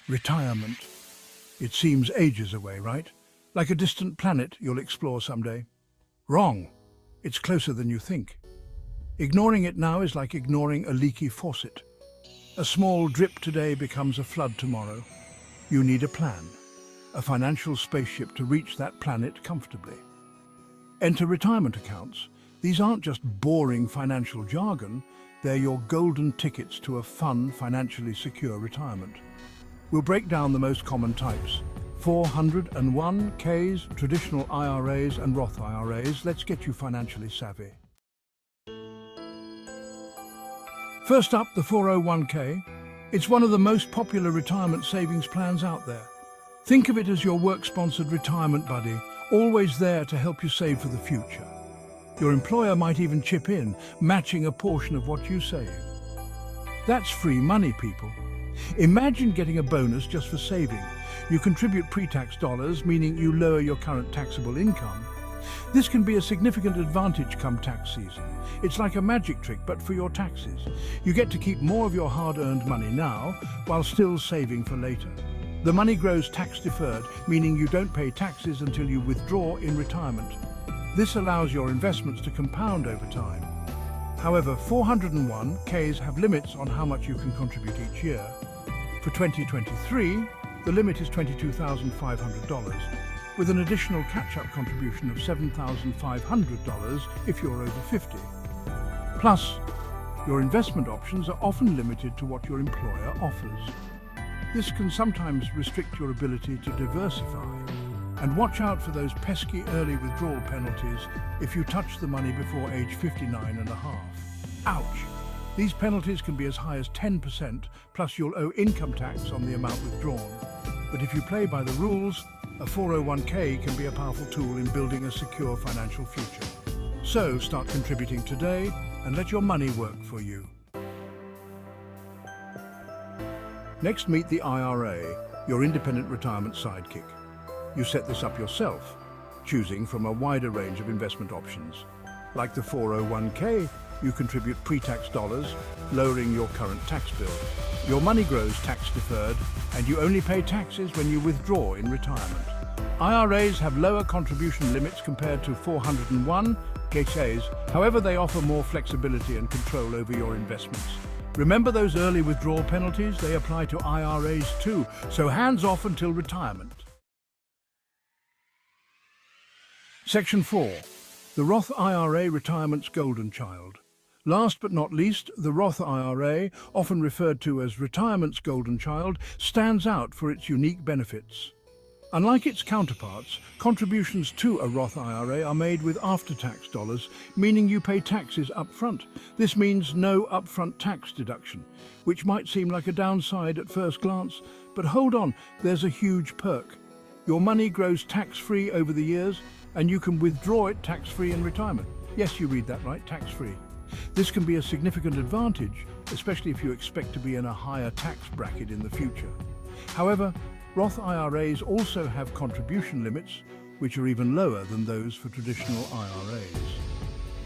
Retirement. It seems ages away, right? Like a distant planet you'll explore someday. Wrong. It's closer than you think. Ignoring it now is like ignoring a leaky faucet. A small drip today becomes a flood tomorrow. You need a plan, a financial spaceship to reach that planet comfortably. Enter retirement accounts. These aren't just boring financial jargon, they're your golden tickets to a fun, financially secure retirement. We'll break down the most common types. 401ks, traditional IRAs and Roth IRAs. Let's get you financially savvy. First up, the 401k. It's one of the most popular retirement savings plans out there. Think of it as your work-sponsored retirement buddy, always there to help you save for the future. Your employer might even chip in, matching a portion of what you save. That's free money, people. Imagine getting a bonus just for saving. You contribute pre-tax dollars, meaning you lower your current taxable income. This can be a significant advantage come tax season. It's like a magic trick, but for your taxes. You get to keep more of your hard-earned money now, while still saving for later. The money grows tax-deferred, meaning you don't pay taxes until you withdraw in retirement. This allows your investments to compound over time. However, 401ks have limits on how much you can contribute each year. For 2023, the limit is $22,500, with an additional catch-up contribution of $7,500 if you're over 50. Plus, your investment options are often limited to what your employer offers. This can sometimes restrict your ability to diversify. And watch out for those pesky early withdrawal penalties if you touch the money before age 59 and a half. Ouch! These penalties can be as high as 10%, plus you'll owe income tax on the amount withdrawn. But if you play by the rules, a 401k can be a powerful tool in building a secure financial future. So start contributing today and let your money work for you. Next, meet the IRA, your independent retirement sidekick. You set this up yourself, choosing from a wider range of investment options. Like the 401k, you contribute pre-tax dollars, lowering your current tax bill. Your money grows tax-deferred, and you only pay taxes when you withdraw in retirement. IRAs have lower contribution limits compared to 401ks, however they offer more flexibility and control over your investments. Remember those early withdrawal penalties? They apply to IRAs too, so hands off until retirement. Section 4. The Roth IRA Retirement's Golden Child. Last but not least, the Roth IRA, often referred to as Retirement's Golden Child, stands out for its unique benefits. Unlike its counterparts, contributions to a Roth IRA are made with after-tax dollars, meaning you pay taxes up front. This means no upfront tax deduction, which might seem like a downside at first glance, but hold on, there's a huge perk. Your money grows tax-free over the years, and you can withdraw it tax-free in retirement. Yes, you read that right, tax-free. This can be a significant advantage, especially if you expect to be in a higher tax bracket in the future. However, Roth IRAs also have contribution limits, which are even lower than those for traditional IRAs.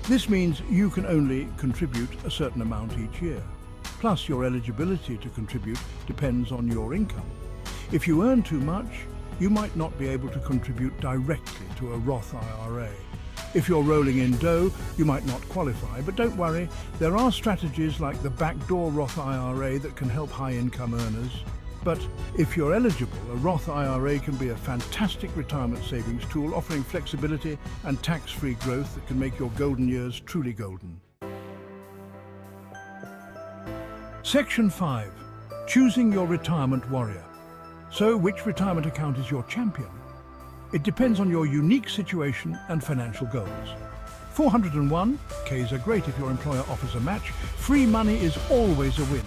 This means you can only contribute a certain amount each year. Plus, your eligibility to contribute depends on your income. If you earn too much, you might not be able to contribute directly to a Roth IRA. If you're rolling in dough, you might not qualify, but don't worry, there are strategies like the backdoor Roth IRA that can help high-income earners. But if you're eligible, a Roth IRA can be a fantastic retirement savings tool, offering flexibility and tax-free growth that can make your golden years truly golden. Section 5. Choosing your retirement warrior. So, which retirement account is your champion? It depends on your unique situation and financial goals. 401ks are great if your employer offers a match. Free money is always a win.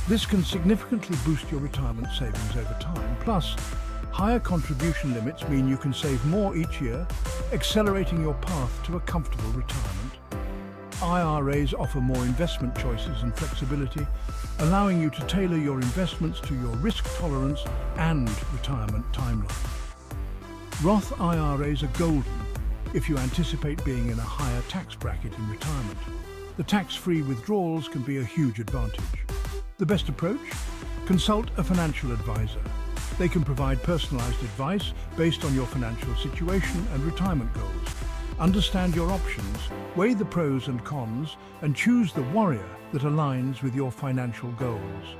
This can significantly boost your retirement savings over time. Plus, higher contribution limits mean you can save more each year, accelerating your path to a comfortable retirement. IRAs offer more investment choices and flexibility, allowing you to tailor your investments to your risk tolerance and retirement timeline. Roth IRAs are golden if you anticipate being in a higher tax bracket in retirement. The tax-free withdrawals can be a huge advantage. The best approach? Consult a financial advisor. They can provide personalized advice based on your financial situation and retirement goals. Understand your options, weigh the pros and cons, and choose the warrior that aligns with your financial goals.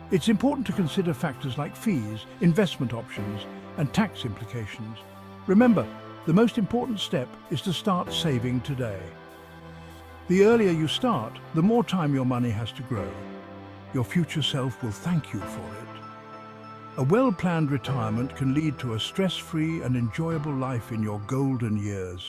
It's important to consider factors like fees, investment options, and tax implications. Remember, the most important step is to start saving today. The earlier you start, the more time your money has to grow. Your future self will thank you for it. A well-planned retirement can lead to a stress-free and enjoyable life in your golden years.